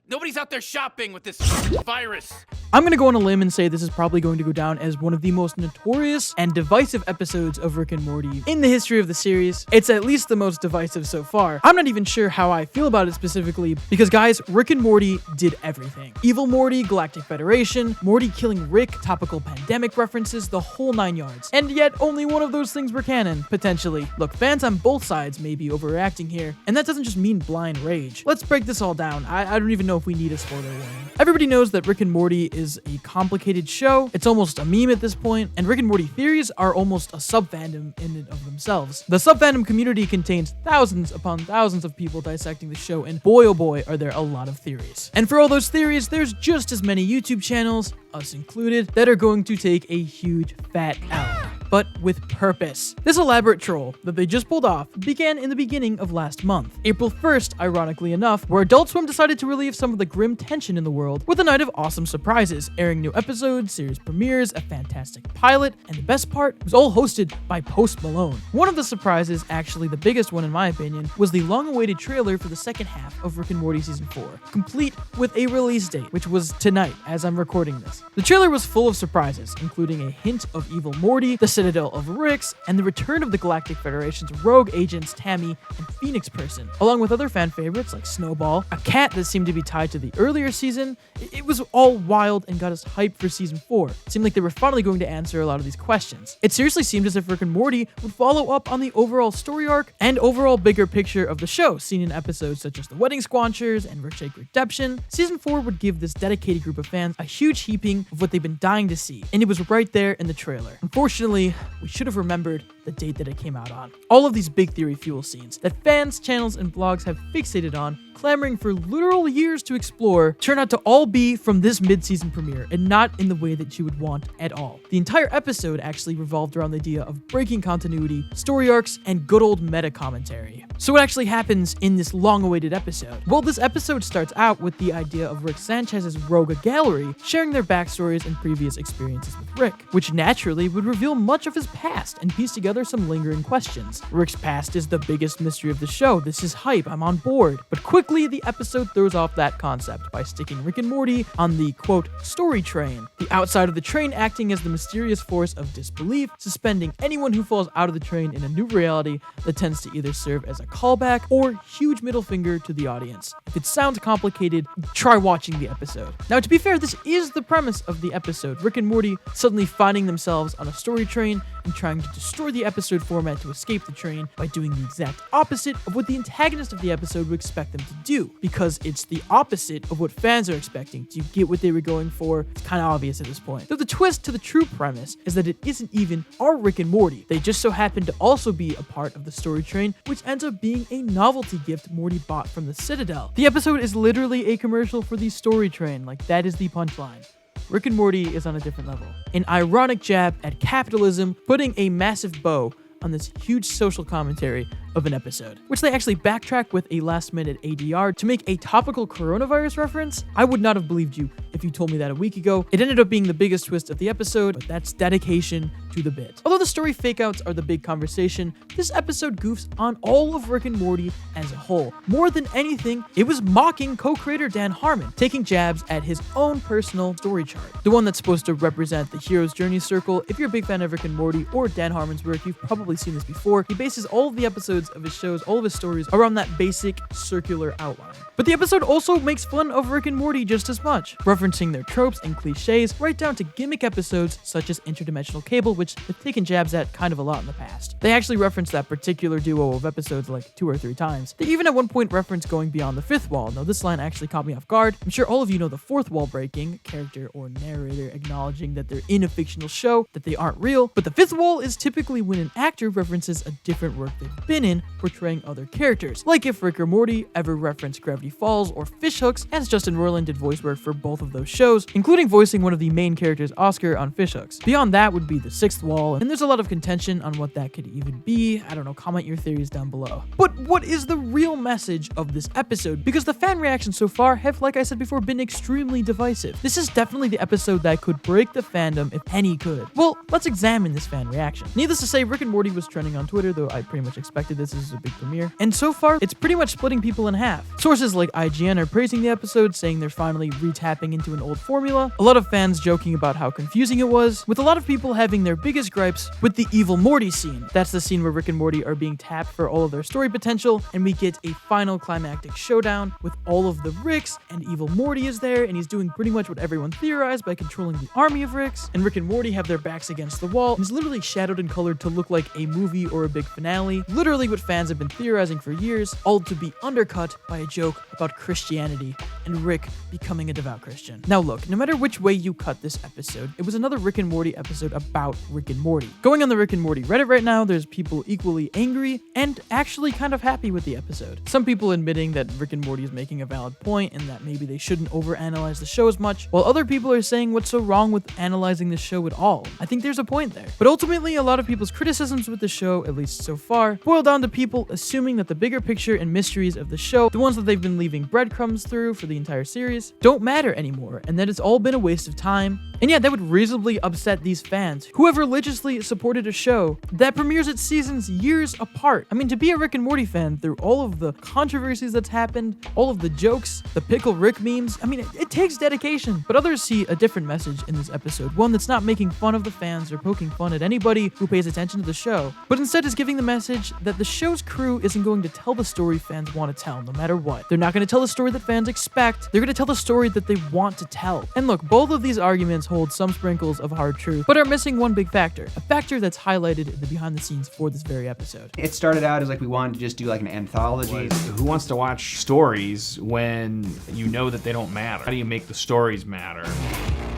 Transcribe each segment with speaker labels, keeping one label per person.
Speaker 1: Nobody's out there shopping with this virus.
Speaker 2: I'm gonna go on a limb and say this is probably going to go down as one of the most notorious and divisive episodes of Rick and Morty in the history of the series. It's at least the most divisive so far. I'm not even sure how I feel about it specifically, because guys, Rick and Morty did everything. Evil Morty, Galactic Federation, Morty killing Rick, topical pandemic references, the whole 9 yards. And yet, only one of those things were canon, potentially. Look, fans on both sides may be overreacting here, and that doesn't just mean blind rage. Let's break this all down. I don't even know if we need a spoiler warning. Everybody knows that Rick and Morty is a complicated show. It's almost a meme at this point, and Rick and Morty theories are almost a sub-fandom in and of themselves. The sub-fandom community contains thousands upon thousands of people dissecting the show, and boy oh boy are there a lot of theories. And for all those theories, there's just as many YouTube channels, us included, that are going to take a huge fat L. But with purpose. This elaborate troll that they just pulled off began in the beginning of last month, April 1st, ironically enough, where Adult Swim decided to relieve some of the grim tension in the world with a night of awesome surprises, airing new episodes, series premieres, a fantastic pilot, and the best part was all hosted by Post Malone. One of the surprises, actually the biggest one in my opinion, was the long-awaited trailer for the second half of Rick and Morty Season 4, complete with a release date, which was tonight as I'm recording this. The trailer was full of surprises, including a hint of Evil Morty, the Citadel of Ricks, and the return of the Galactic Federation's rogue agents Tammy and Phoenix Person, along with other fan favorites like Snowball, a cat that seemed to be tied to the earlier season. It was all wild and got us hyped for Season 4. It seemed like they were finally going to answer a lot of these questions. It seriously seemed as if Rick and Morty would follow up on the overall story arc and overall bigger picture of the show, seen in episodes such as The Wedding Squanchers and Rickshake Redemption. Season 4 would give this dedicated group of fans a huge heaping of what they've been dying to see, and it was right there in the trailer. Unfortunately, we should have remembered the date that it came out on. All of these big theory fuel scenes that fans, channels, and blogs have fixated on, clamoring for literal years to explore, turn out to all be from this mid-season premiere, and not in the way that you would want at all. The entire episode actually revolved around the idea of breaking continuity, story arcs, and good old meta commentary. So what actually happens in this long-awaited episode? Well, this episode starts out with the idea of Rick Sanchez's Rogue Gallery sharing their backstories and previous experiences with Rick, which naturally would reveal much of his past and piece together some lingering questions. Rick's past is the biggest mystery of the show. This is hype, I'm on board. But quickly, the episode throws off that concept by sticking Rick and Morty on the, quote, story train, the outside of the train acting as the mysterious force of disbelief, suspending anyone who falls out of the train in a new reality that tends to either serve as a callback or huge middle finger to the audience. If it sounds complicated, try watching the episode. Now, to be fair, this is the premise of the episode. Rick and Morty suddenly finding themselves on a story train and trying to destroy the episode format to escape the train by doing the exact opposite of what the antagonist of the episode would expect them to do, because it's the opposite of what fans are expecting. Do you get what they were going for? It's kind of obvious at this point. Though the twist to the true premise is that it isn't even our Rick and Morty. They just so happen to also be a part of the story train, which ends up being a novelty gift Morty bought from the Citadel. The episode is literally a commercial for the story train. Like, that is the punchline. Rick and Morty is on a different level. An ironic jab at capitalism, putting a massive bow on this huge social commentary of an episode, which they actually backtrack with a last-minute ADR to make a topical coronavirus reference. I would not have believed you if you told me that a week ago. It ended up being the biggest twist of the episode, but that's dedication to the bit. Although the story fake-outs are the big conversation, this episode goofs on all of Rick and Morty as a whole. More than anything, it was mocking co-creator Dan Harmon, taking jabs at his own personal story chart, the one that's supposed to represent the hero's journey circle. If you're a big fan of Rick and Morty or Dan Harmon's work, you've probably seen this before. He bases all of the episodes of his shows, all of his stories, around that basic circular outline. But the episode also makes fun of Rick and Morty just as much, referencing their tropes and cliches right down to gimmick episodes such as Interdimensional Cable, which they've taken jabs at kind of a lot in the past. They actually reference that particular duo of episodes like 2 or 3 times. They even at one point reference going beyond the 5th wall. Now this line actually caught me off guard. I'm sure all of you know the 4th wall breaking, character or narrator acknowledging that they're in a fictional show, that they aren't real. But the 5th wall is typically when an actor references a different work they've been in, portraying other characters. Like if Rick or Morty ever referenced Gravity Falls or Fishhooks, as Justin Roiland did voice work for both of those shows, including voicing one of the main characters, Oscar, on Fishhooks. Beyond that would be the 6th wall, and there's a lot of contention on what that could even be. I don't know, comment your theories down below. But what is the real message of this episode? Because the fan reactions so far have, like I said before, been extremely divisive. This is definitely the episode that could break the fandom if any could. Well, let's examine this fan reaction. Needless to say, Rick and Morty was trending on Twitter, though I pretty much expected obviously this is a big premiere. And so far, it's pretty much splitting people in half. Sources like IGN are praising the episode, saying they're finally re-tapping into an old formula. A lot of fans joking about how confusing it was, with a lot of people having their biggest gripes with the Evil Morty scene. That's the scene where Rick and Morty are being tapped for all of their story potential, and we get a final climactic showdown with all of the Ricks, and Evil Morty is there, and he's doing pretty much what everyone theorized by controlling the army of Ricks, and Rick and Morty have their backs against the wall, and it's literally shadowed and colored to look like a movie or a big finale, literally what fans have been theorizing for years, all to be undercut by a joke about Christianity and Rick becoming a devout Christian. Now look, no matter which way you cut this episode, it was another Rick and Morty episode about Rick and Morty. Going on the Rick and Morty Reddit right now, there's people equally angry and actually kind of happy with the episode. Some people admitting that Rick and Morty is making a valid point and that maybe they shouldn't overanalyze the show as much, while other people are saying what's so wrong with analyzing the show at all. I think there's a point there. But ultimately, a lot of people's criticisms with the show, at least so far, boil down to people assuming that the bigger picture and mysteries of the show, the ones that they've been leaving breadcrumbs through for the entire series, don't matter anymore, and that it's all been a waste of time. And yeah, that would reasonably upset these fans who have religiously supported a show that premieres its seasons years apart. I mean, to be a Rick and Morty fan through all of the controversies that's happened, all of the jokes, the Pickle Rick memes, I mean, it takes dedication. But others see a different message in this episode, one that's not making fun of the fans or poking fun at anybody who pays attention to the show, but instead is giving the message that the show's crew isn't going to tell the story fans want to tell, no matter what. They're not going to tell the story that fans expect, they're going to tell the story that they want to tell. And look, both of these arguments hold some sprinkles of hard truth, but are missing one big factor, a factor that's highlighted in the behind the scenes for this very episode.
Speaker 3: It started out as like we wanted to just do like an anthology.
Speaker 4: Who wants to watch stories when you know that they don't matter? How do you make the stories matter?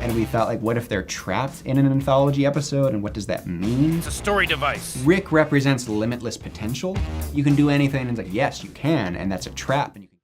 Speaker 3: And we thought, like, what if they're trapped in an anthology episode, and what does that mean?
Speaker 1: It's a story device.
Speaker 3: Rick represents limitless potential. You can do anything, and it's like, yes, you can, and that's a trap. And you can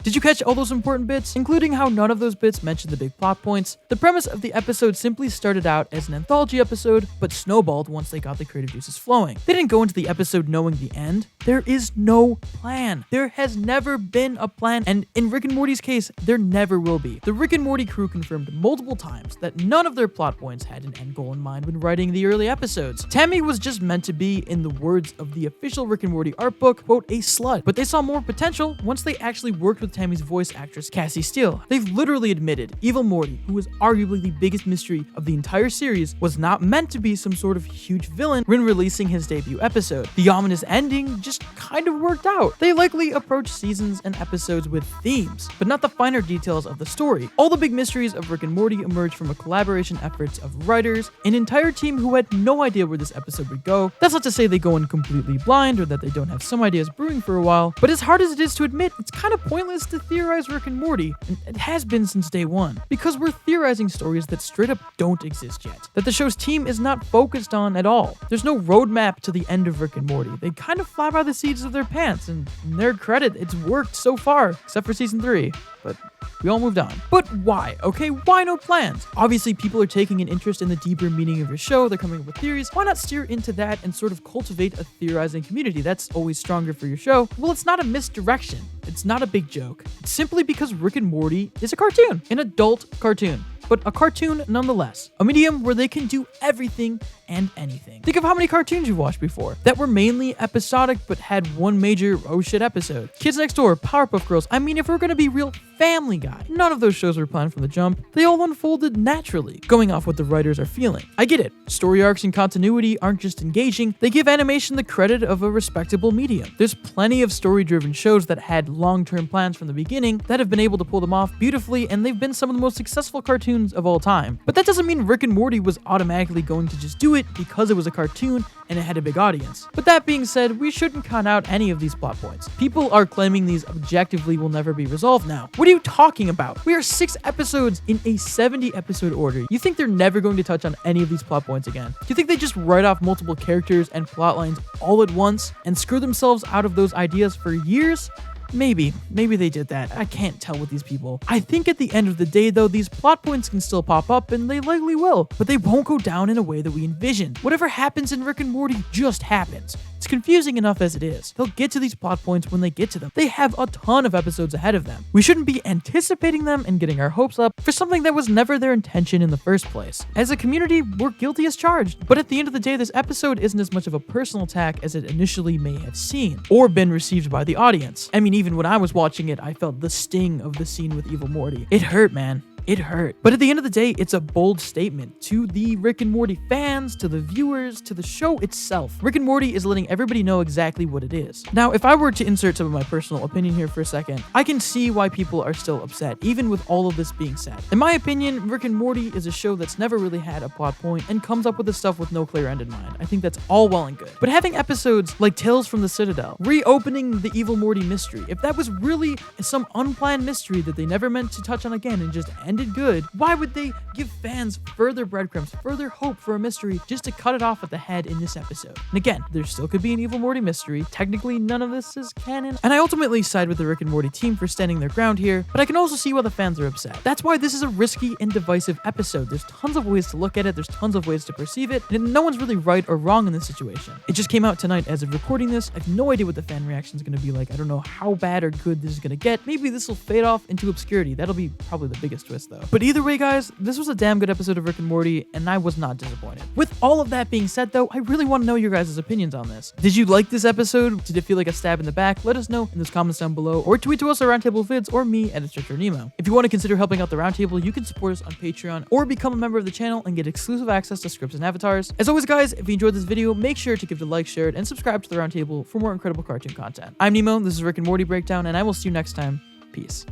Speaker 2: Did you catch all those important bits, including how none of those bits mentioned the big plot points? The premise of the episode simply started out as an anthology episode, but snowballed once they got the creative juices flowing. They didn't go into the episode knowing the end. There is no plan. There has never been a plan, and in Rick and Morty's case, there never will be. The Rick and Morty crew confirmed multiple times that none of their plot points had an end goal in mind when writing the early episodes. Tammy was just meant to be, in the words of the official Rick and Morty art book, quote, a slut, but they saw more potential once they actually worked with Tammy's voice actress, Cassie Steele. They've literally admitted Evil Morty, who was arguably the biggest mystery of the entire series, was not meant to be some sort of huge villain when releasing his debut episode. The ominous ending just kind of worked out. They likely approached seasons and episodes with themes, but not the finer details of the story. All the big mysteries of Rick and Morty emerged from a collaboration efforts of writers, an entire team who had no idea where this episode would go. That's not to say they go in completely blind or that they don't have some ideas brewing for a while, but as hard as it is to admit, it's kind of pointless to theorize Rick and Morty, and it has been since day one, because we're theorizing stories that straight up don't exist yet, that the show's team is not focused on at all. There's no roadmap to the end of Rick and Morty. They kind of fly by the seats of their pants, and in their credit, it's worked so far, except for season 3, but we all moved on. But why? Okay, why no plans? Obviously, people are taking an interest in the deeper meaning of your show. They're coming up with theories. Why not steer into that and sort of cultivate a theorizing community? That's always stronger for your show. Well, it's not a misdirection. It's not a big joke. It's simply because Rick and Morty is a cartoon, an adult cartoon, but a cartoon nonetheless. A medium where they can do everything and anything. Think of how many cartoons you've watched before that were mainly episodic but had one major oh shit episode. Kids Next Door, Powerpuff Girls. I mean, if we're gonna be real, Family Guy. None of those shows were planned from the jump. They all unfolded naturally, going off what the writers are feeling. I get it. Story arcs and continuity aren't just engaging, they give animation the credit of a respectable medium. There's plenty of story-driven shows that had long-term plans from the beginning that have been able to pull them off beautifully, and they've been some of the most successful cartoons of all time. But that doesn't mean Rick and Morty was automatically going to just do it because it was a cartoon and it had a big audience. But that being said, we shouldn't count out any of these plot points. People are claiming these objectively will never be resolved now. What are you talking about? We are 6 episodes in a 70 episode order. You think they're never going to touch on any of these plot points again? Do you think they just write off multiple characters and plot lines all at once and screw themselves out of those ideas for years? Maybe they did that. I can't tell with these people. I think at the end of the day, though, these plot points can still pop up, and they likely will, but they won't go down in a way that we envision. Whatever happens in Rick and Morty just happens. It's confusing enough as it is. They'll get to these plot points when they get to them. They have a ton of episodes ahead of them. We shouldn't be anticipating them and getting our hopes up for something that was never their intention in the first place. As a community, we're guilty as charged, but at the end of the day, this episode isn't as much of a personal attack as it initially may have seemed, or been received by the audience. I mean, even when I was watching it, I felt the sting of the scene with Evil Morty. It hurt, man. It hurt. But at the end of the day, it's a bold statement to the Rick and Morty fans, to the viewers, to the show itself. Rick and Morty is letting everybody know exactly what it is. Now, if I were to insert some of my personal opinion here for a second, I can see why people are still upset, even with all of this being said. In my opinion, Rick and Morty is a show that's never really had a plot point and comes up with this stuff with no clear end in mind. I think that's all well and good. But having episodes like Tales from the Citadel, reopening the Evil Morty mystery, if that was really some unplanned mystery that they never meant to touch on again and just ended good, why would they give fans further breadcrumbs, further hope for a mystery just to cut it off at the head in this episode? And again, there still could be an Evil Morty mystery. Technically, none of this is canon. And I ultimately side with the Rick and Morty team for standing their ground here, but I can also see why the fans are upset. That's why this is a risky and divisive episode. There's tons of ways to look at it, there's tons of ways to perceive it, and no one's really right or wrong in this situation. It just came out tonight as of recording this. I have no idea what the fan reaction is going to be like. I don't know how bad or good this is going to get. Maybe this will fade off into obscurity. That'll be probably the biggest twist though. But either way, guys, this was a damn good episode of Rick and Morty, and I was not disappointed. With all of that being said though, I really want to know your guys' opinions on this. Did you like this episode? Did it feel like a stab in the back? Let us know in those comments down below, or tweet to us at Roundtable Vids or me at @StretcherNemo. If you want to consider helping out the Roundtable, you can support us on Patreon or become a member of the channel and get exclusive access to scripts and avatars. As always, guys, if you enjoyed this video, make sure to give it a like, share it, and subscribe to the Roundtable for more incredible cartoon content. I'm Nemo, this is Rick and Morty Breakdown, and I will see you next time. Peace.